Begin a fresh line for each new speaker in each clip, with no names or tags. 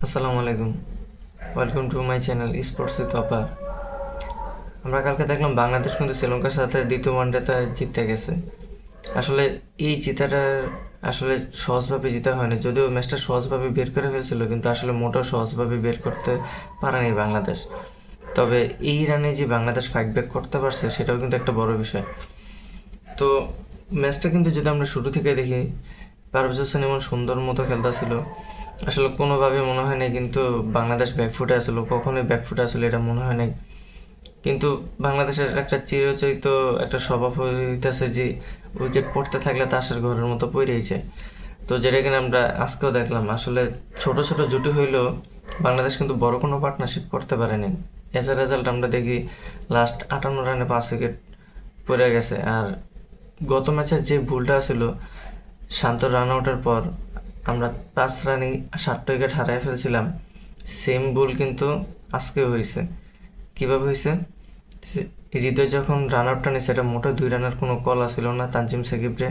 আসসালামু আলাইকুম, welcome to my channel sports with অপার। আমরা কালকে দেখলাম বাংলাদেশ কিন্তু শ্রীলঙ্কার সাথে দ্বিতীয় ওয়ানডেতে জিতে গেছে। আসলে এই জিতাটা আসলে সহজভাবে জিতা হয়নি, যদিও ম্যাচটা সহজভাবে বের করে ফেলছিল, কিন্তু আসলে মোটেও সহজভাবে বের করতে পারেনি বাংলাদেশ। তবে এই রানে যে বাংলাদেশ ফাইট ব্যাক করতে পারছে সেটাও কিন্তু একটা বড় বিষয়। তো ম্যাচটা কিন্তু যদি আমরা শুরু থেকে দেখি, পারভেজ হোসেন এমন সুন্দর মতো খেলতেছিল, আসলে কোনোভাবে মনে হয় নাই কিন্তু বাংলাদেশ ব্যাকফুটে আসলো, কখনোই ব্যাকফুটে আসলে এটা মনে হয় নাই। কিন্তু বাংলাদেশের একটা চিরচরিত একটা স্বভাব হইতেছে যে উইকেট পড়তে থাকলে তাসের ঘরের মতো পড়েই যায়। তো যেটা কিনা আমরা আজকেও দেখলাম, আসলে ছোট ছোট জুটি হইলেও বাংলাদেশ কিন্তু বড় কোনো পার্টনারশিপ করতে পারেনি। এজ এ রেজাল্ট আমরা দেখি লাস্ট 58 রানে 5 উইকেট পড়ে গেছে। আর গত ম্যাচের যে ভুলটা ছিল, শান্ত রান আউটের পর আমরা 5 রানেই 7টা উইকেট হারাই ফেলছিলাম, সেম ভুল কিন্তু আজকেও হয়েছে। কীভাবে হয়েছে? হৃদয় যখন রান আউটটা নিয়েছে, এটা মোটে 2 রানের কোনো কল আসছিল না তানজিম সাকিবরে।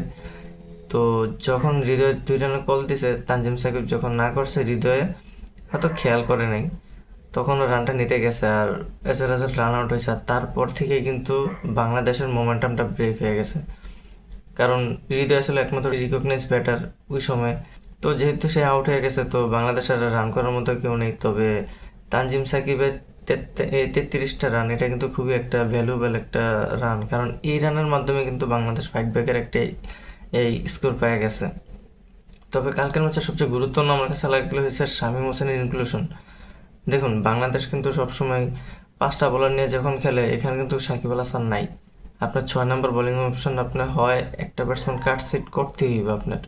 তো যখন হৃদয় 2 রানের কল দিছে, তানজিম সাকিব যখন না করছে, হৃদয়ে হয়তো খেয়াল করে নাই, তখন রানটা নিতে গেছে আর as a result run out হয়েছে। আর তারপর থেকেই কিন্তু বাংলাদেশের মোমেন্টামটা ব্রেক হয়ে গেছে, কারণ হৃদয় আসলে একমাত্র রিকগনাইজ ব্যাটার ওই সময়। তো যেহেতু সে আউট হয়ে গেছে, তো বাংলাদেশের রান করার মতো কেউ নেই। তবে তানজিম সাকিবের 33টা রান, এটা কিন্তু খুবই একটা ভ্যালুয়েবল একটা রান, কারণ এই রানের মাধ্যমে কিন্তু বাংলাদেশ ফাইট ব্যাকের একটা এই স্কোর পেয়ে গেছে। তবে কালকের ম্যাচে সবচেয়ে গুরুত্বপূর্ণ আমার কাছে লাগলো হয়েছে শামীম হোসেনের ইনক্লুশন। দেখুন, বাংলাদেশ কিন্তু সবসময় 5টা বোলার নিয়ে যখন খেলে, এখানে কিন্তু সাকিব আল হাসান নাই। আপনার 6 নম্বর বোলিং অপশন আপনার হয় একটা ব্যাটসম্যান কাট সিট করতেই হবে আপনার।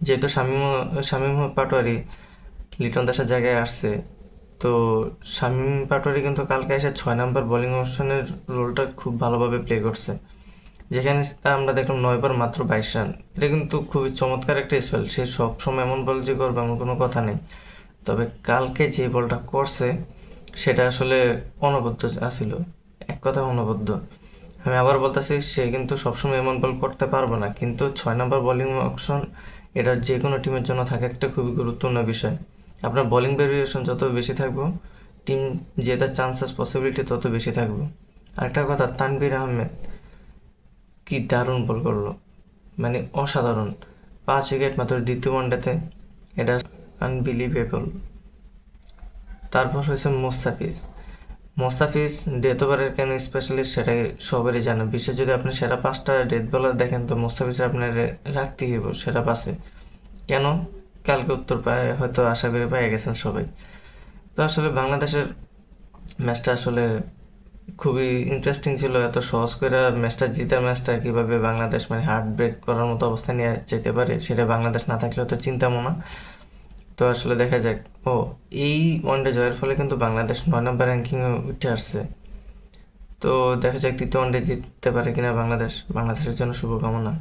যেহেতু শামীম পাটোয়ারি লিটন দাসের জায়গায় আসছে, তো শামীম পাটোয়ারি কিন্তু কালকে এসে 6 নম্বর বোলিং অপশনের রোলটা খুব ভালোভাবে প্লে করছে, যেখানে আমরা দেখলাম 9 বার মাত্র 22 রান। এটা কিন্তু খুবই চমৎকার একটা স্পেল। সে সবসময় এমন বল যে করবে এমন কোনো কথা নেই, তবে কালকে যে বলটা করছে সেটা আসলে অনবদ্য আসিল, এক কথা অনবদ্য। আমি আবার বলতেছি, সে কিন্তু সবসময় এমন বল করতে পারবে না, কিন্তু 6 নম্বর বোলিং অপশন এটা যে কোনো টিমের জন্য থাকে একটা খুবই গুরুত্বপূর্ণ বিষয়। আপনার বোলিং ভেরিয়েশন যত বেশি থাকবো, টিম জেতার চান্সেস পসিবিলিটি তত বেশি থাকবে। আরেকটা কথা, তানভীর আহমেদ কি দারুণ বল করলো, মানে অসাধারণ। 5 উইকেট মাত্র দ্বিতীয় ওয়ানডেতে, এটা আনবিলিভেবল। তারপর হয়েছে মোস্তাফিজ ডেথ ওভারের কেন স্পেশালিস্ট সেটা সবারই জানে। বিশেষ যদি আপনি সেরা 5টা ডেথ বলার দেখেন, তো মোস্তাফিজ আপনার রাখতেই হবে সেরা 5-এ। কেন? কালকে উত্তর পায় হয়তো, আশা করি পেয়ে গেছেন সবাই। তো আসলে বাংলাদেশের ম্যাচটা আসলে খুবই ইন্টারেস্টিং ছিল। এত সহজ করে ম্যাচটা জিতার ম্যাচটা কীভাবে বাংলাদেশ মানে হার্ট ব্রেক করার মতো অবস্থা নিয়ে যেতে পারে, সেটা বাংলাদেশ না থাকলেও তো চিন্তামো না। তো আসলে দেখা যাক। ও, এই ওয়ানডে জয়ের ফলে কিন্তু বাংলাদেশ 9 নম্বর র্যাঙ্কিংয়ে উঠে আসছে। তো দেখা যাক তৃতীয় ওয়ানডে জিততে পারে কিনা বাংলাদেশের জন্য শুভকামনা।